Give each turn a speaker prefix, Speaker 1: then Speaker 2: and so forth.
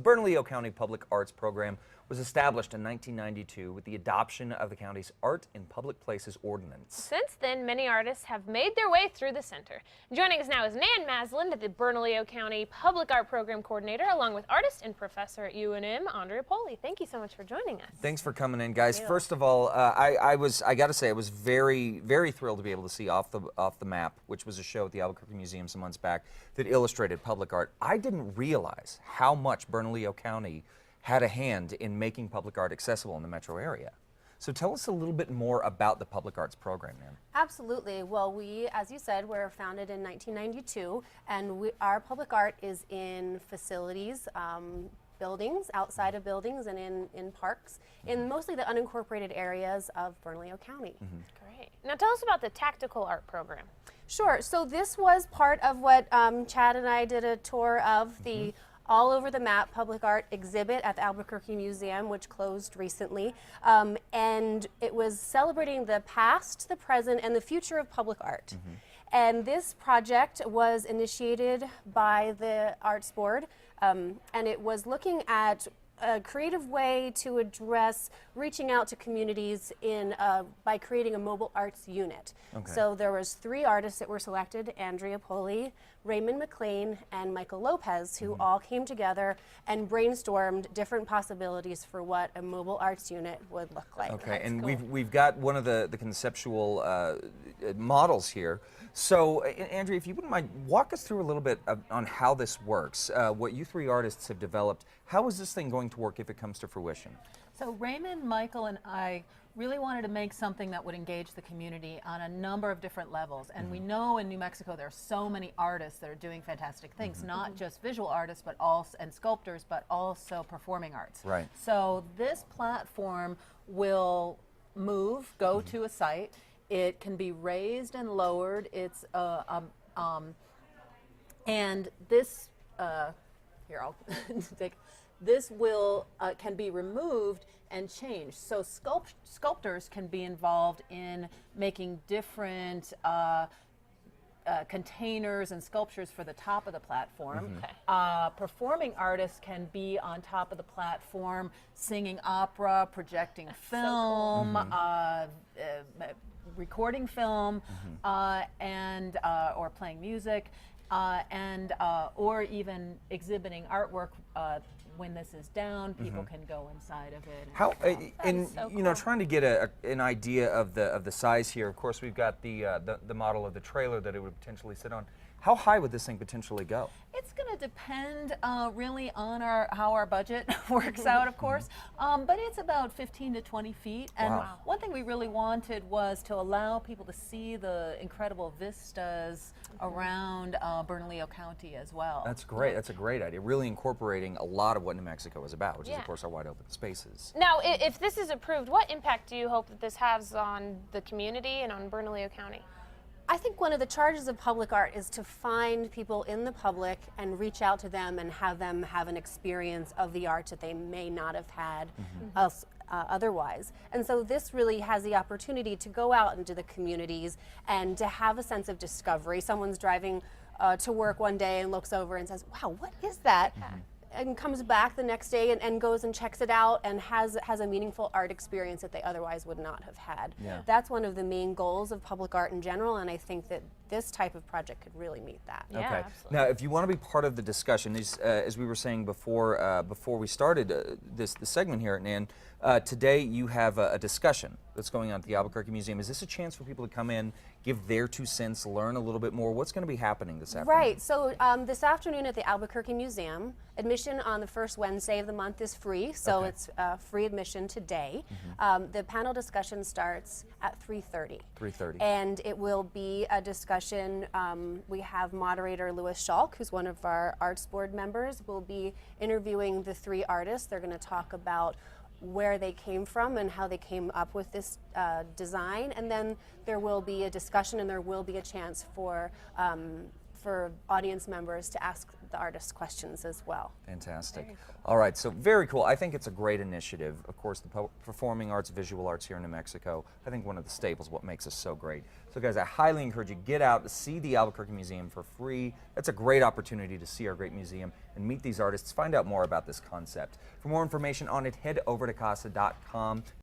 Speaker 1: Bernalillo County Public Arts Program was established in 1992 with the adoption of the county's Art in Public Places Ordinance.
Speaker 2: Since then, many artists have made their way through the center. Joining us now is Nan Maslin, the Bernalillo County Public Art Program Coordinator, along with artist and professor at UNM, Andrea Poli. Thank you so much for joining us.
Speaker 1: Thanks for coming in, guys. First of all, I got to say, I was very, very thrilled to be able to see Off the Map, which was a show at the Albuquerque Museum some months back that illustrated public art. I didn't realize how much Bernalillo County had a hand in making public art accessible in the metro area. So tell us a little bit more about the public arts program, Nan.
Speaker 3: Absolutely. Well, we, as you said, were founded in 1992, and our public art is in facilities, buildings, outside of buildings, and in parks, in mostly the unincorporated areas of Bernalillo County.
Speaker 2: Great. Now tell us about the tactical art program.
Speaker 3: Sure. So this was part of what Chad and I did a tour of, the All Over the Map public art exhibit at the Albuquerque Museum, which closed recently. And it was celebrating the past, the present, and the future of public art. And this project was initiated by the Arts Board, and it was looking at a creative way to address reaching out to communities by creating a mobile arts unit. So there was 3 artists that were selected: Andrea Poli, Raymond McLean, and Michael Lopez, who all came together and brainstormed different possibilities for what a mobile arts unit would look like.
Speaker 1: Okay, and we've got one of the conceptual models here. So, Andrea, if you wouldn't mind, walk us through a little bit on how this works. What you 3 artists have developed. How is this thing going to work if it comes to fruition?
Speaker 4: So Raymond, Michael, and I really wanted to make something that would engage the community on a number of different levels. And we know in New Mexico there are so many artists that are doing fantastic things, not just visual artists but also and sculptors, but also performing arts.
Speaker 1: Right.
Speaker 4: So this platform will go to a site. It can be raised and lowered. It's and this here I'll take. This will can be removed and changed. So sculptors can be involved in making different containers and sculptures for the top of the platform. Performing artists can be on top of the platform, singing opera, projecting film, recording film, and or playing music, or even exhibiting artwork. When this is down, people can go inside of it.
Speaker 1: How you know, trying to get an idea of the size here. Of course, we've got the model of the trailer that it would potentially sit on. How high would this thing potentially go?
Speaker 4: It's going to depend really on how our budget works out, of course, but it's about 15 to 20 feet. And one thing we really wanted was to allow people to see the incredible vistas around Bernalillo County as well.
Speaker 1: That's great. That's a great idea. Really incorporating a lot of what New Mexico is about, which is, of course, our wide open spaces.
Speaker 2: Now, if this is approved, what impact do you hope that this has on the community and on Bernalillo County?
Speaker 3: I think one of the charges of public art is to find people in the public and reach out to them and have them have an experience of the art that they may not have had otherwise. And so this really has the opportunity to go out into the communities and to have a sense of discovery. Someone's driving to work one day and looks over and says, wow, what is that? And comes back the next day and goes and checks it out and has a meaningful art experience that they otherwise would not have had. That's one of the main goals of public art in general, and I think that this type of project could really meet that.
Speaker 2: Yeah,
Speaker 1: okay.
Speaker 2: Absolutely.
Speaker 1: Now, if you want to be part of the discussion, as we were saying before we started this segment here, Nan, today you have a discussion that's going on at the Albuquerque Museum. Is this a chance for people to come in, give their 2 cents, learn a little bit more? What's going to be happening this afternoon?
Speaker 3: Right. So this afternoon at the Albuquerque Museum, admission on the first Wednesday of the month is free, so it's free admission today. The panel discussion starts at 3:30.
Speaker 1: 3:30.
Speaker 3: And it will be a discussion. We have moderator Louis Schalk, who's one of our Arts Board members, will be interviewing the 3 artists. They're going to talk about where they came from and how they came up with this design, and then there will be a discussion and there will be a chance for for audience members to ask the artists questions as well.
Speaker 1: Fantastic. All right, so very cool. I think it's a great initiative. Of course, the performing arts, visual arts here in New Mexico, I think one of the staples, what makes us so great. So guys, I highly encourage you, get out to see the Albuquerque Museum for free. That's a great opportunity to see our great museum and meet these artists, find out more about this concept. For more information on it, head over to casa.com.